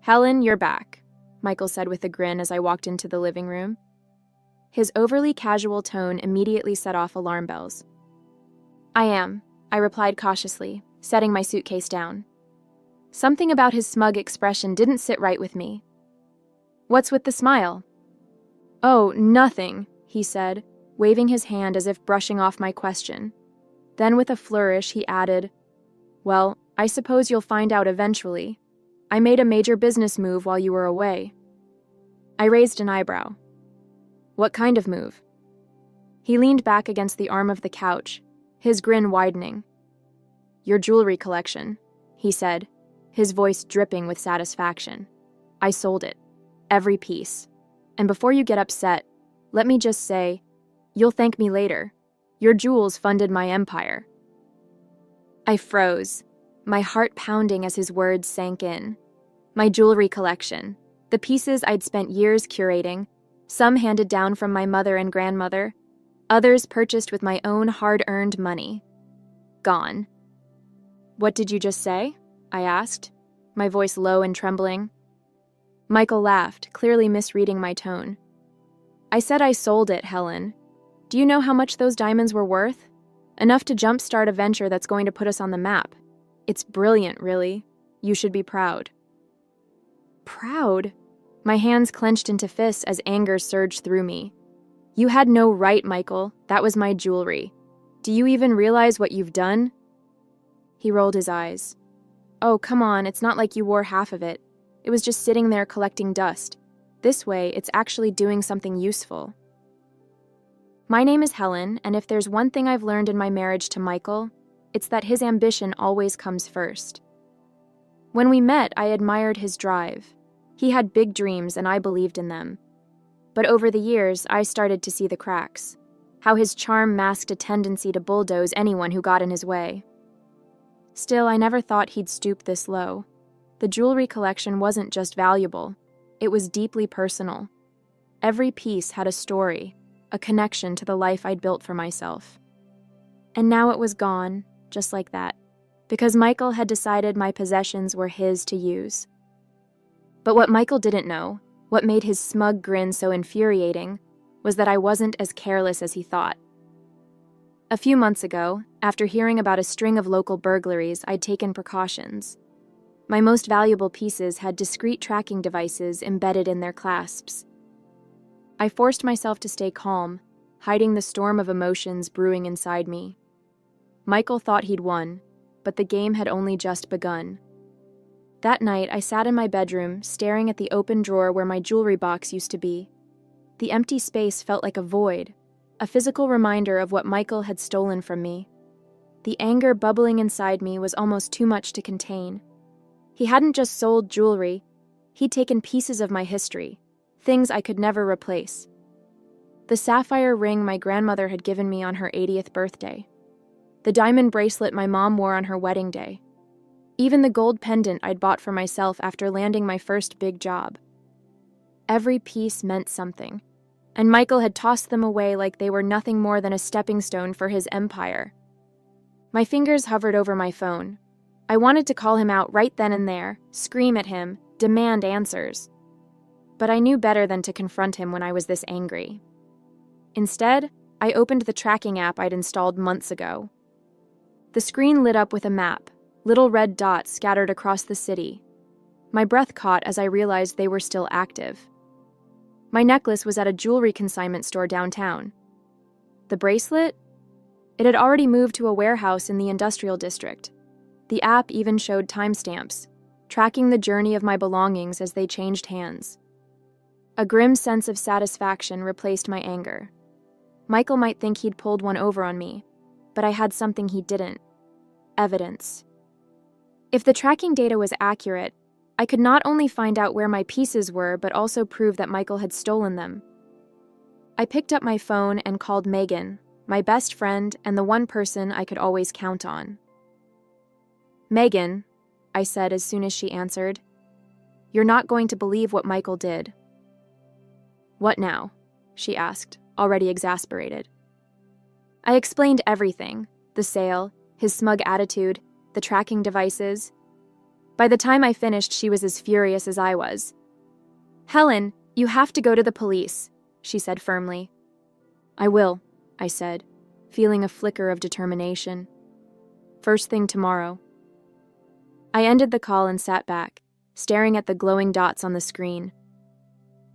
Helen, you're back, Michael said with a grin as I walked into the living room. His overly casual tone immediately set off alarm bells. I am, I replied cautiously, setting my suitcase down. Something about his smug expression didn't sit right with me. What's with the smile? Oh, nothing, he said, waving his hand as if brushing off my question. Then with a flourish, he added, Well, I suppose you'll find out eventually. I made a major business move while you were away. I raised an eyebrow. What kind of move? He leaned back against the arm of the couch, his grin widening. Your jewelry collection, he said, his voice dripping with satisfaction. I sold it. Every piece. And before you get upset, let me just say, you'll thank me later. Your jewels funded my empire. I froze, my heart pounding as his words sank in. My jewelry collection, the pieces I'd spent years curating, some handed down from my mother and grandmother, others purchased with my own hard-earned money. Gone. What did you just say? I asked, my voice low and trembling. Michael laughed, clearly misreading my tone. I said I sold it, Helen. Do you know how much those diamonds were worth? Enough to jumpstart a venture that's going to put us on the map. It's brilliant, really. You should be proud. Proud? My hands clenched into fists as anger surged through me. You had no right, Michael. That was my jewelry. Do you even realize what you've done? He rolled his eyes. Oh, come on, it's not like you wore half of it. It was just sitting there collecting dust. This way, it's actually doing something useful. My name is Helen, and if there's one thing I've learned in my marriage to Michael, it's that his ambition always comes first. When we met, I admired his drive. He had big dreams, and I believed in them. But over the years, I started to see the cracks, how his charm masked a tendency to bulldoze anyone who got in his way. Still, I never thought he'd stoop this low. The jewelry collection wasn't just valuable, it was deeply personal. Every piece had a story, a connection to the life I'd built for myself. And now it was gone, just like that, because Michael had decided my possessions were his to use. But what Michael didn't know, what made his smug grin so infuriating, was that I wasn't as careless as he thought. A few months ago, after hearing about a string of local burglaries, I'd taken precautions. My most valuable pieces had discreet tracking devices embedded in their clasps. I forced myself to stay calm, hiding the storm of emotions brewing inside me. Michael thought he'd won, but the game had only just begun. That night, I sat in my bedroom, staring at the open drawer where my jewelry box used to be. The empty space felt like a void, a physical reminder of what Michael had stolen from me. The anger bubbling inside me was almost too much to contain. He hadn't just sold jewelry, he'd taken pieces of my history, things I could never replace. The sapphire ring my grandmother had given me on her 80th birthday. The diamond bracelet my mom wore on her wedding day. Even the gold pendant I'd bought for myself after landing my first big job. Every piece meant something, and Michael had tossed them away like they were nothing more than a stepping stone for his empire. My fingers hovered over my phone. I wanted to call him out right then and there, scream at him, demand answers. But I knew better than to confront him when I was this angry. Instead, I opened the tracking app I'd installed months ago. The screen lit up with a map, little red dots scattered across the city. My breath caught as I realized they were still active. My necklace was at a jewelry consignment store downtown. The bracelet? It had already moved to a warehouse in the industrial district. The app even showed timestamps, tracking the journey of my belongings as they changed hands. A grim sense of satisfaction replaced my anger. Michael might think he'd pulled one over on me, but I had something he didn't. Evidence. If the tracking data was accurate, I could not only find out where my pieces were, but also prove that Michael had stolen them. I picked up my phone and called Megan, my best friend and the one person I could always count on. Megan, I said as soon as she answered, you're not going to believe what Michael did. What now? She asked, already exasperated. I explained everything, the sale, his smug attitude, the tracking devices. By the time I finished, she was as furious as I was. "Helen, you have to go to the police," she said firmly. "I will," I said, feeling a flicker of determination. "First thing tomorrow." I ended the call and sat back, staring at the glowing dots on the screen.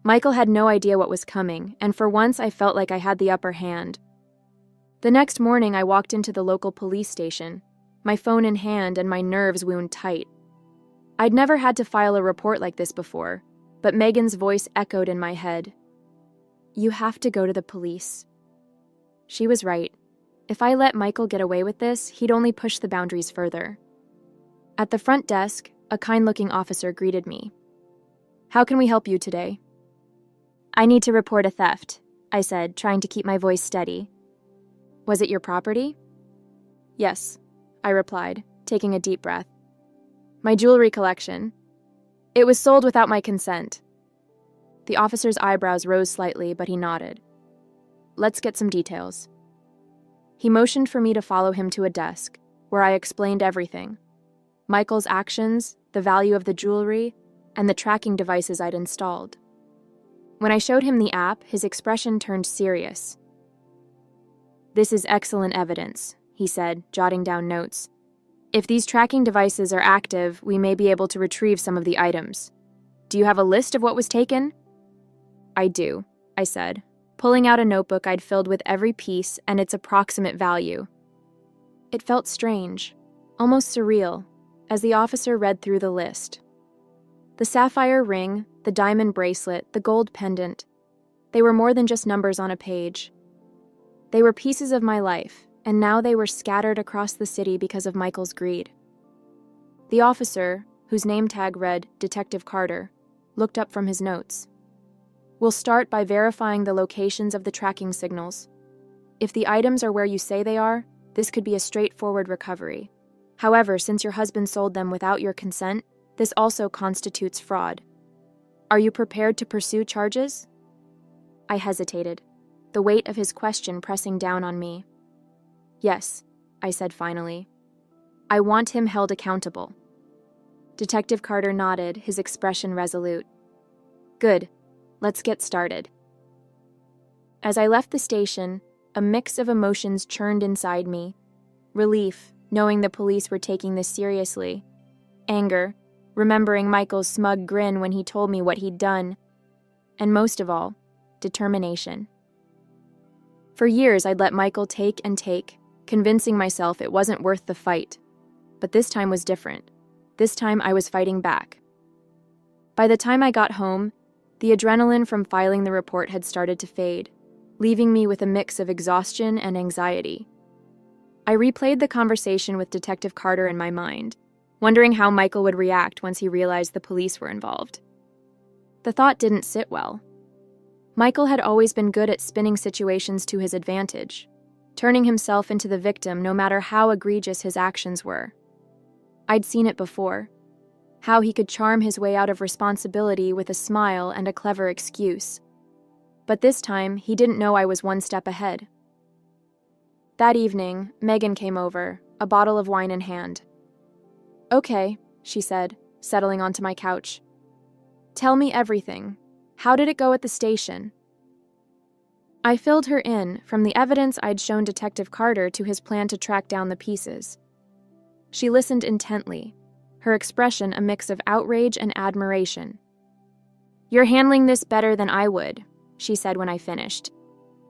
Michael had no idea what was coming, and for once I felt like I had the upper hand. The next morning, I walked into the local police station, my phone in hand and my nerves wound tight. I'd never had to file a report like this before, but Megan's voice echoed in my head. "You have to go to the police." She was right. If I let Michael get away with this, he'd only push the boundaries further. At the front desk, a kind-looking officer greeted me. "How can we help you today?" "I need to report a theft," I said, trying to keep my voice steady. "Was it your property?" "Yes," I replied, taking a deep breath. "My jewelry collection. It was sold without my consent." The officer's eyebrows rose slightly, but he nodded. "Let's get some details." He motioned for me to follow him to a desk, where I explained everything. Michael's actions, the value of the jewelry, and the tracking devices I'd installed. When I showed him the app, his expression turned serious. "This is excellent evidence," he said, jotting down notes. "If these tracking devices are active, we may be able to retrieve some of the items. Do you have a list of what was taken?" "I do," I said, pulling out a notebook I'd filled with every piece and its approximate value. It felt strange, almost surreal, as the officer read through the list. The sapphire ring, the diamond bracelet, the gold pendant. They were more than just numbers on a page. They were pieces of my life, and now they were scattered across the city because of Michael's greed. The officer, whose name tag read Detective Carter, looked up from his notes. "We'll start by verifying the locations of the tracking signals. If the items are where you say they are, this could be a straightforward recovery. However, since your husband sold them without your consent, this also constitutes fraud. Are you prepared to pursue charges?" I hesitated, the weight of his question pressing down on me. "Yes," I said finally. "I want him held accountable." Detective Carter nodded, his expression resolute. "Good. Let's get started." As I left the station, a mix of emotions churned inside me. Relief, knowing the police were taking this seriously. Anger, remembering Michael's smug grin when he told me what he'd done. And most of all, determination. For years, I'd let Michael take and take, convincing myself it wasn't worth the fight. But this time was different. This time I was fighting back. By the time I got home, the adrenaline from filing the report had started to fade, leaving me with a mix of exhaustion and anxiety. I replayed the conversation with Detective Carter in my mind, wondering how Michael would react once he realized the police were involved. The thought didn't sit well. Michael had always been good at spinning situations to his advantage, turning himself into the victim no matter how egregious his actions were. I'd seen it before, how he could charm his way out of responsibility with a smile and a clever excuse. But this time, he didn't know I was one step ahead. That evening, Megan came over, a bottle of wine in hand. "Okay," she said, settling onto my couch. "Tell me everything. How did it go at the station?" I filled her in, from the evidence I'd shown Detective Carter to his plan to track down the pieces. She listened intently, her expression a mix of outrage and admiration. "You're handling this better than I would," she said when I finished.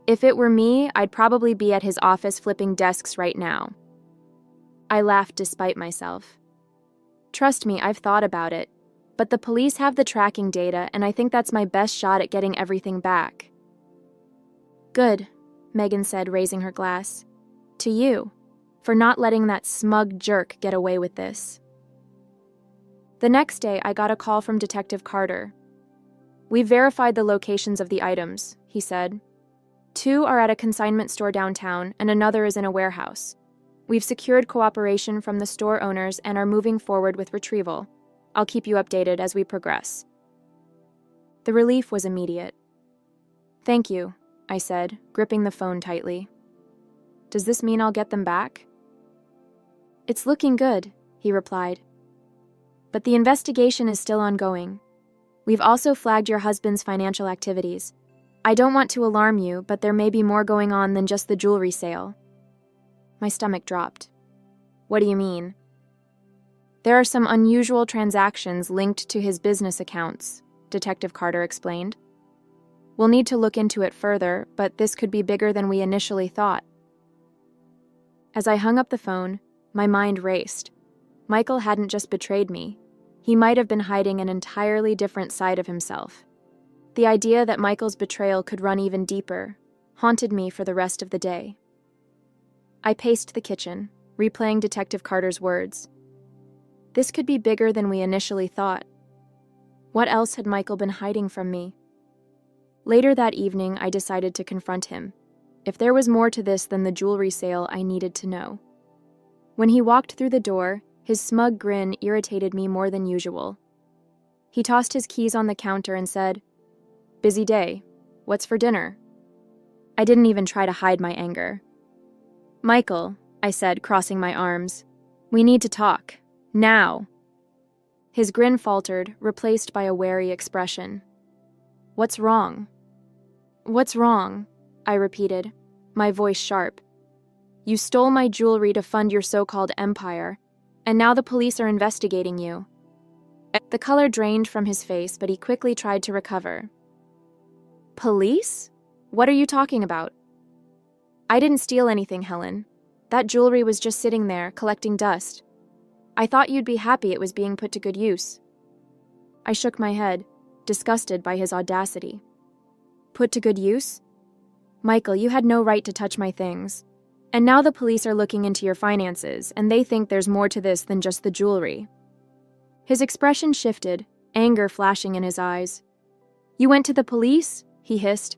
"If it were me, I'd probably be at his office flipping desks right now." I laughed despite myself. "Trust me, I've thought about it, but the police have the tracking data, and I think that's my best shot at getting everything back." "Good," Megan said, raising her glass. "To you, for not letting that smug jerk get away with this." The next day, I got a call from Detective Carter. "We've verified the locations of the items," he said. "2 are at a consignment store downtown, and another is in a warehouse. We've secured cooperation from the store owners and are moving forward with retrieval. I'll keep you updated as we progress." The relief was immediate. "Thank you," I said, gripping the phone tightly. "Does this mean I'll get them back?" "It's looking good," he replied. But the investigation is still ongoing. We've also flagged your husband's financial activities. I don't want to alarm you, but there may be more going on than just the jewelry sale. My stomach dropped. What do you mean? There are some unusual transactions linked to his business accounts, Detective Carter explained. We'll need to look into it further, but this could be bigger than we initially thought. As I hung up the phone, my mind raced. Michael hadn't just betrayed me. He might have been hiding an entirely different side of himself. The idea that Michael's betrayal could run even deeper haunted me for the rest of the day. I paced the kitchen, replaying Detective Carter's words. This could be bigger than we initially thought. What else had Michael been hiding from me? Later that evening, I decided to confront him. If there was more to this than the jewelry sale, I needed to know. When he walked through the door, his smug grin irritated me more than usual. He tossed his keys on the counter and said, "Busy day. What's for dinner?" I didn't even try to hide my anger. "Michael," I said, crossing my arms, "we need to talk. Now." His grin faltered, replaced by a wary expression. "What's wrong?" "What's wrong?" I repeated, my voice sharp. "You stole my jewelry to fund your so-called empire, and now the police are investigating you." The color drained from his face, but he quickly tried to recover. "Police? What are you talking about?" "I didn't steal anything, Helen. That jewelry was just sitting there, collecting dust. I thought you'd be happy it was being put to good use." I shook my head, disgusted by his audacity. "Put to good use? Michael, you had no right to touch my things. And now the police are looking into your finances, and they think there's more to this than just the jewelry." His expression shifted, anger flashing in his eyes. "You went to the police?" he hissed.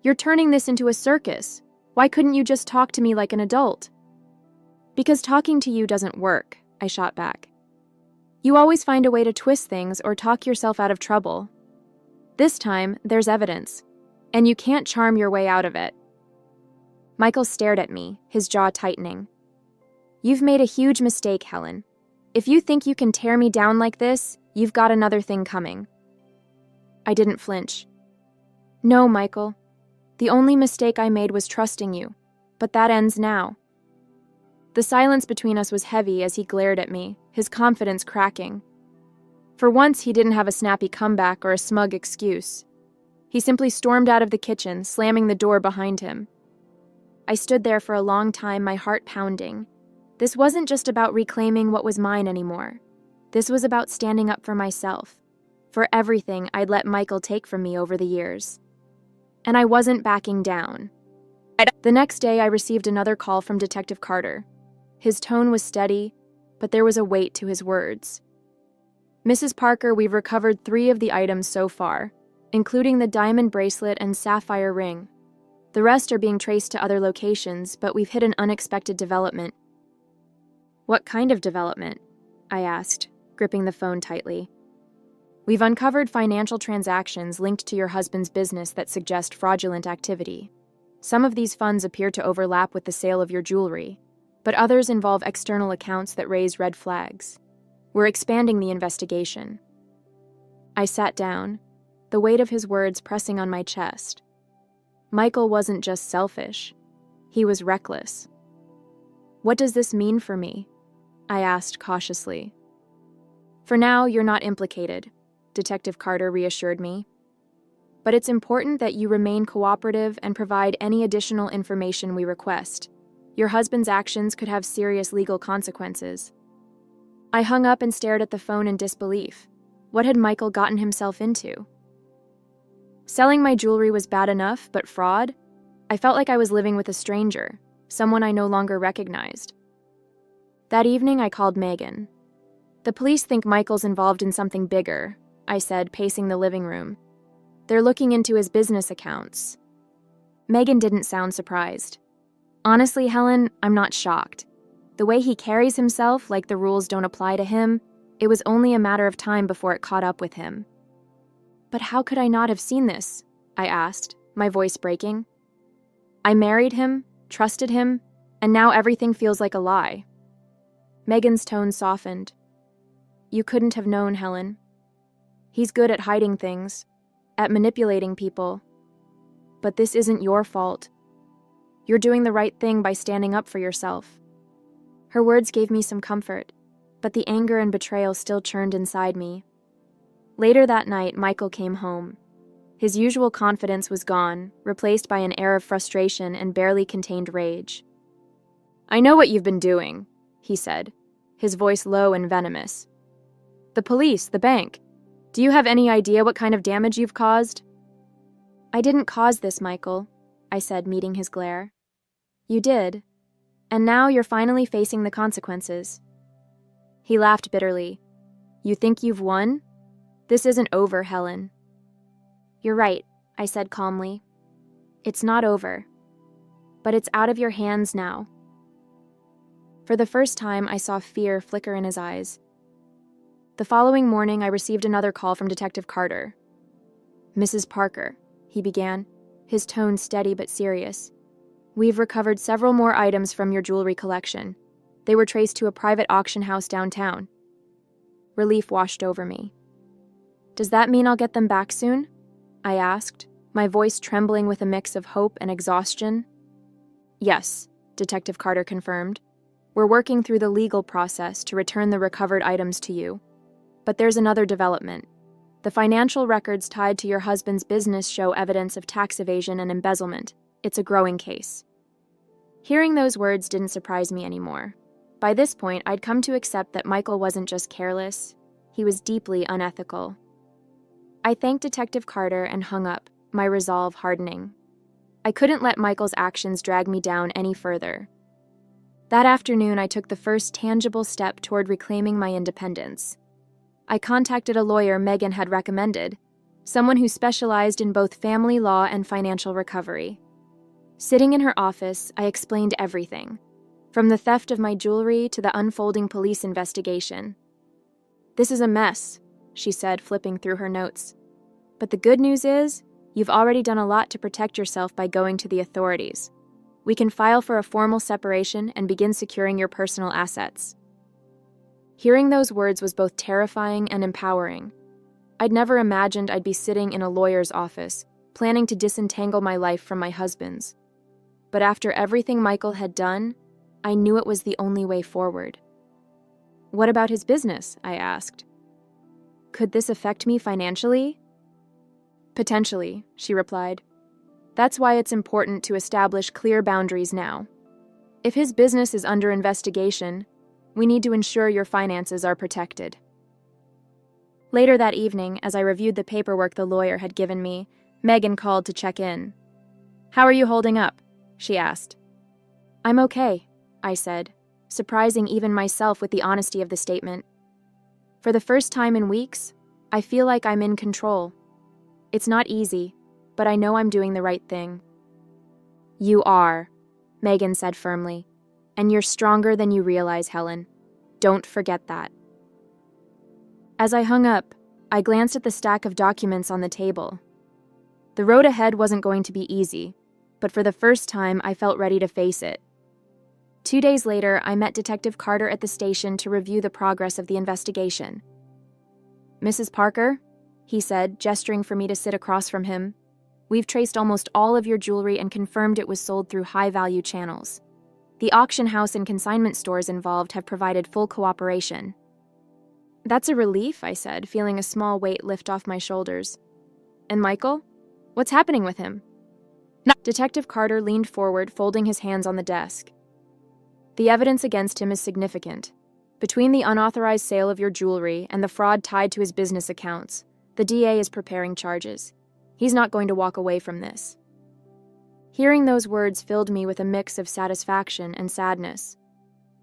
"You're turning this into a circus. Why couldn't you just talk to me like an adult?" "Because talking to you doesn't work," I shot back. "You always find a way to twist things or talk yourself out of trouble. This time, there's evidence, and you can't charm your way out of it." Michael stared at me, his jaw tightening. "You've made a huge mistake, Helen. If you think you can tear me down like this, you've got another thing coming." I didn't flinch. "No, Michael. The only mistake I made was trusting you, but that ends now." The silence between us was heavy as he glared at me, his confidence cracking. For once, he didn't have a snappy comeback or a smug excuse. He simply stormed out of the kitchen, slamming the door behind him. I stood there for a long time, my heart pounding. This wasn't just about reclaiming what was mine anymore. This was about standing up for myself, for everything I'd let Michael take from me over the years. And I wasn't backing down. The next day, I received another call from Detective Carter. His tone was steady, but there was a weight to his words. "Mrs. Parker, we've recovered 3 of the items so far, including the diamond bracelet and sapphire ring. The rest are being traced to other locations, but we've hit an unexpected development." "What kind of development?" I asked, gripping the phone tightly. "We've uncovered financial transactions linked to your husband's business that suggest fraudulent activity. Some of these funds appear to overlap with the sale of your jewelry, but others involve external accounts that raise red flags. We're expanding the investigation." I sat down, the weight of his words pressing on my chest. Michael wasn't just selfish. He was reckless. "What does this mean for me?" I asked cautiously. "For now, you're not implicated," Detective Carter reassured me. "But it's important that you remain cooperative and provide any additional information we request. Your husband's actions could have serious legal consequences." I hung up and stared at the phone in disbelief. What had Michael gotten himself into? Selling my jewelry was bad enough, but fraud? I felt like I was living with a stranger, someone I no longer recognized. That evening, I called Megan. "The police think Michael's involved in something bigger," I said, pacing the living room. "They're looking into his business accounts." Megan didn't sound surprised. "Honestly, Helen, I'm not shocked. The way he carries himself, like the rules don't apply to him, it was only a matter of time before it caught up with him." "But how could I not have seen this?" I asked, my voice breaking. "I married him, trusted him, and now everything feels like a lie." Megan's tone softened. You couldn't have known, Helen. He's good at hiding things, at manipulating people. But this isn't your fault. You're doing the right thing by standing up for yourself." Her words gave me some comfort, but the anger and betrayal still churned inside me. Later that night, Michael came home. His usual confidence was gone, replaced by an air of frustration and barely contained rage. "I know what you've been doing," he said, his voice low and venomous. "The police, the bank. Do you have any idea what kind of damage you've caused?" "I didn't cause this, Michael," I said, meeting his glare. "You did. And now you're finally facing the consequences." He laughed bitterly. "You think you've won? This isn't over, Helen." "You're right," I said calmly. "It's not over. But it's out of your hands now." For the first time, I saw fear flicker in his eyes. The following morning, I received another call from Detective Carter. "Mrs. Parker," he began, his tone steady but serious. "We've recovered several more items from your jewelry collection. They were traced to a private auction house downtown." Relief washed over me. "Does that mean I'll get them back soon?" I asked, my voice trembling with a mix of hope and exhaustion. "Yes," Detective Carter confirmed. "We're working through the legal process to return the recovered items to you. But there's another development. The financial records tied to your husband's business show evidence of tax evasion and embezzlement. It's a growing case." Hearing those words didn't surprise me anymore. By this point, I'd come to accept that Michael wasn't just careless, he was deeply unethical. I thanked Detective Carter and hung up, my resolve hardening. I couldn't let Michael's actions drag me down any further. That afternoon, I took the first tangible step toward reclaiming my independence. I contacted a lawyer Megan had recommended, someone who specialized in both family law and financial recovery. Sitting in her office, I explained everything, from the theft of my jewelry to the unfolding police investigation. "This is a mess," she said, flipping through her notes. "But the good news is, you've already done a lot to protect yourself by going to the authorities. We can file for a formal separation and begin securing your personal assets." Hearing those words was both terrifying and empowering. I'd never imagined I'd be sitting in a lawyer's office, planning to disentangle my life from my husband's. But after everything Michael had done, I knew it was the only way forward. "What about his business?" I asked. "Could this affect me financially?" "Potentially," she replied. "That's why it's important to establish clear boundaries now. If his business is under investigation, we need to ensure your finances are protected." Later that evening, as I reviewed the paperwork the lawyer had given me, Megan called to check in. "How are you holding up?" she asked. "I'm okay," I said, surprising even myself with the honesty of the statement. "For the first time in weeks, I feel like I'm in control. It's not easy, but I know I'm doing the right thing." "You are," Megan said firmly. "And you're stronger than you realize, Helen. Don't forget that." As I hung up, I glanced at the stack of documents on the table. The road ahead wasn't going to be easy, but for the first time, I felt ready to face it. 2 days later, I met Detective Carter at the station to review the progress of the investigation. "Mrs. Parker," he said, gesturing for me to sit across from him, "we've traced almost all of your jewelry and confirmed it was sold through high-value channels. The auction house and consignment stores involved have provided full cooperation." "That's a relief," I said, feeling a small weight lift off my shoulders. "And Michael? What's happening with him?" Detective Carter leaned forward, folding his hands on the desk. "The evidence against him is significant. Between the unauthorized sale of your jewelry and the fraud tied to his business accounts, the DA is preparing charges. He's not going to walk away from this." Hearing those words filled me with a mix of satisfaction and sadness.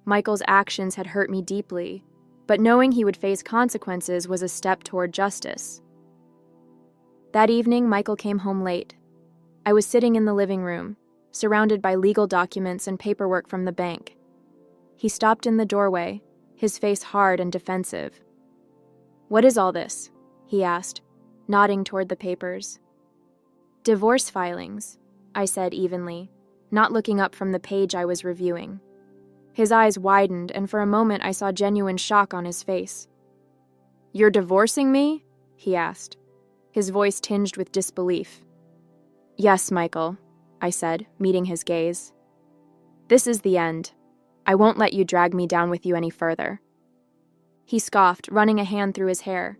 Michael's actions had hurt me deeply, but knowing he would face consequences was a step toward justice. That evening, Michael came home late. I was sitting in the living room, surrounded by legal documents and paperwork from the bank. He stopped in the doorway, his face hard and defensive. "What is all this?" he asked, nodding toward the papers. "Divorce filings," I said evenly, not looking up from the page I was reviewing. His eyes widened, and for a moment I saw genuine shock on his face. "You're divorcing me?" he asked, his voice tinged with disbelief. "Yes, Michael," I said, meeting his gaze. "This is the end. I won't let you drag me down with you any further." He scoffed, running a hand through his hair.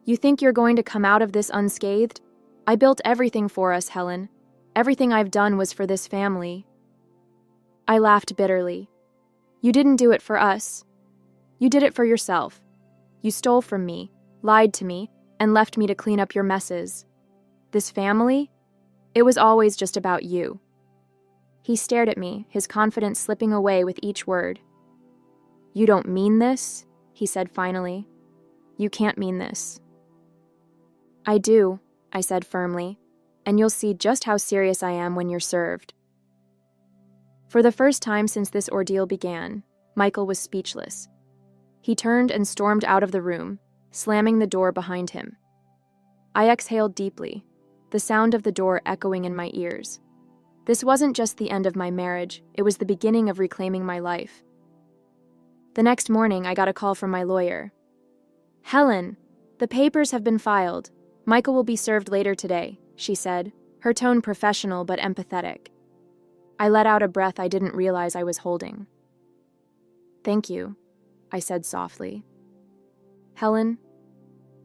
"You think you're going to come out of this unscathed? I built everything for us, Helen. Everything I've done was for this family." I laughed bitterly. "You didn't do it for us. You did it for yourself. You stole from me, lied to me, and left me to clean up your messes. This family? It was always just about you." He stared at me, his confidence slipping away with each word. "You don't mean this?" he said finally. "You can't mean this." "I do," I said firmly, "and you'll see just how serious I am when you're served." For the first time since this ordeal began, Michael was speechless. He turned and stormed out of the room, slamming the door behind him. I exhaled deeply, the sound of the door echoing in my ears. This wasn't just the end of my marriage, it was the beginning of reclaiming my life. The next morning, I got a call from my lawyer. "Helen, the papers have been filed. Michael will be served later today," she said, her tone professional but empathetic. I let out a breath I didn't realize I was holding. "Thank you," I said softly. "Helen,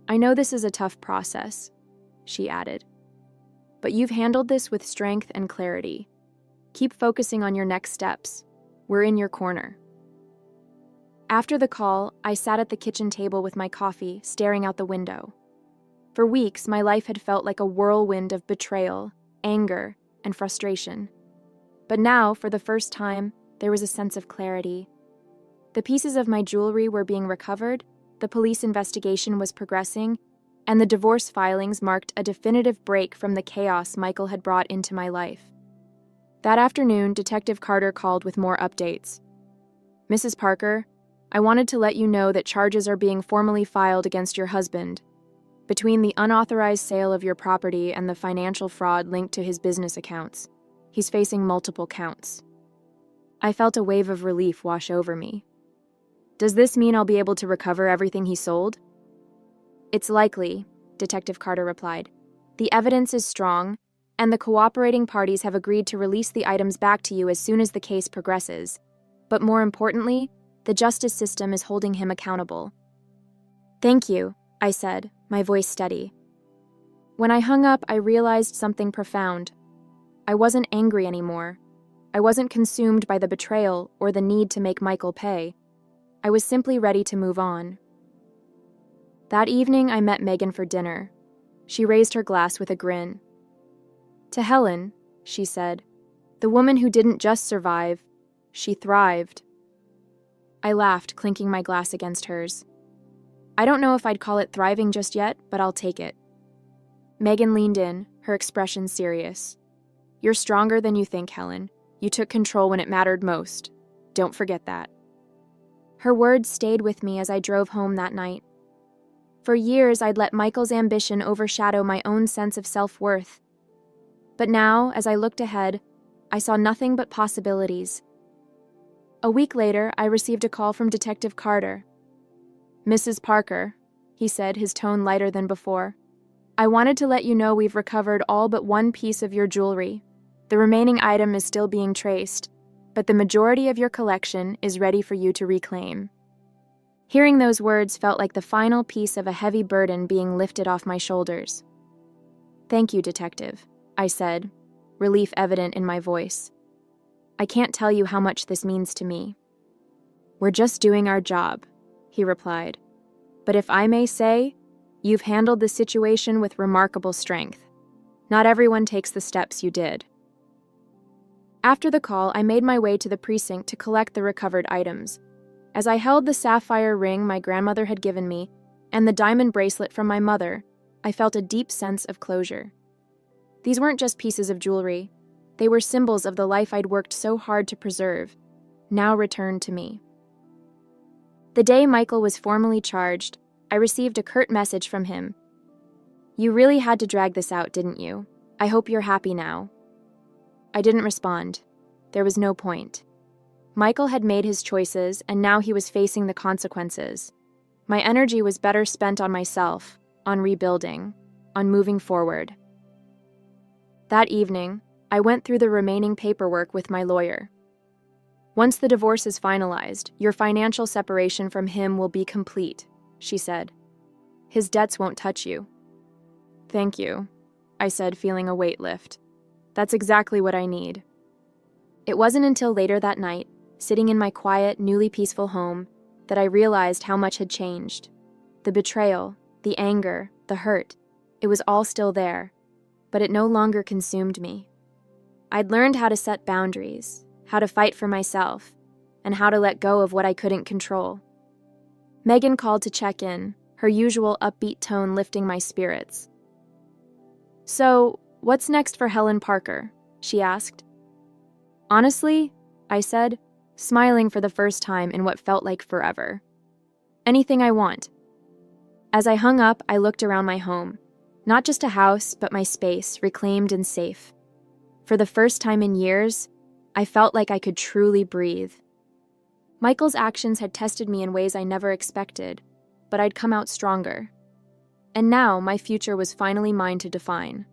I know this is a tough process," she added, "but you've handled this with strength and clarity. Keep focusing on your next steps. We're in your corner." After the call, I sat at the kitchen table with my coffee, staring out the window. For weeks, my life had felt like a whirlwind of betrayal, anger, and frustration. But now, for the first time, there was a sense of clarity. The pieces of my jewelry were being recovered, the police investigation was progressing, and the divorce filings marked a definitive break from the chaos Michael had brought into my life. That afternoon, Detective Carter called with more updates. "Mrs. Parker, I wanted to let you know that charges are being formally filed against your husband. Between the unauthorized sale of your property and the financial fraud linked to his business accounts, he's facing multiple counts." I felt a wave of relief wash over me. "Does this mean I'll be able to recover everything he sold?" "It's likely," Detective Carter replied. "The evidence is strong, and the cooperating parties have agreed to release the items back to you as soon as the case progresses. But more importantly, the justice system is holding him accountable." "Thank you," I said, my voice steady. When I hung up, I realized something profound. I wasn't angry anymore. I wasn't consumed by the betrayal or the need to make Michael pay. I was simply ready to move on. That evening, I met Megan for dinner. She raised her glass with a grin. "To Helen," she said, "the woman who didn't just survive, she thrived." I laughed, clinking my glass against hers. "I don't know if I'd call it thriving just yet, but I'll take it." Megan leaned in, her expression serious. "You're stronger than you think, Helen. You took control when it mattered most. Don't forget that." Her words stayed with me as I drove home that night. For years, I'd let Michael's ambition overshadow my own sense of self-worth. But now, as I looked ahead, I saw nothing but possibilities. A week later, I received a call from Detective Carter. "Mrs. Parker," he said, his tone lighter than before, "I wanted to let you know we've recovered all but one piece of your jewelry. The remaining item is still being traced, but the majority of your collection is ready for you to reclaim." Hearing those words felt like the final piece of a heavy burden being lifted off my shoulders. "Thank you, Detective," I said, relief evident in my voice. "I can't tell you how much this means to me." "We're just doing our job," he replied. "But if I may say, you've handled the situation with remarkable strength. Not everyone takes the steps you did." After the call, I made my way to the precinct to collect the recovered items. As I held the sapphire ring my grandmother had given me and the diamond bracelet from my mother, I felt a deep sense of closure. These weren't just pieces of jewelry. They were symbols of the life I'd worked so hard to preserve, now returned to me. The day Michael was formally charged, I received a curt message from him. "You really had to drag this out, didn't you? I hope you're happy now." I didn't respond. There was no point. Michael had made his choices, and now he was facing the consequences. My energy was better spent on myself, on rebuilding, on moving forward. That evening, I went through the remaining paperwork with my lawyer. "Once the divorce is finalized, your financial separation from him will be complete," she said. "His debts won't touch you." "Thank you," I said, feeling a weight lift. "That's exactly what I need." It wasn't until later that night, sitting in my quiet, newly peaceful home, that I realized how much had changed. The betrayal, the anger, the hurt, it was all still there, but it no longer consumed me. I'd learned how to set boundaries, how to fight for myself, and how to let go of what I couldn't control. Megan called to check in, her usual upbeat tone lifting my spirits. "So, what's next for Helen Parker?" she asked. "Honestly," I said, smiling for the first time in what felt like forever. "Anything I want." As I hung up, I looked around my home. Not just a house, but my space, reclaimed and safe. For the first time in years, I felt like I could truly breathe. Michael's actions had tested me in ways I never expected, but I'd come out stronger. And now my future was finally mine to define.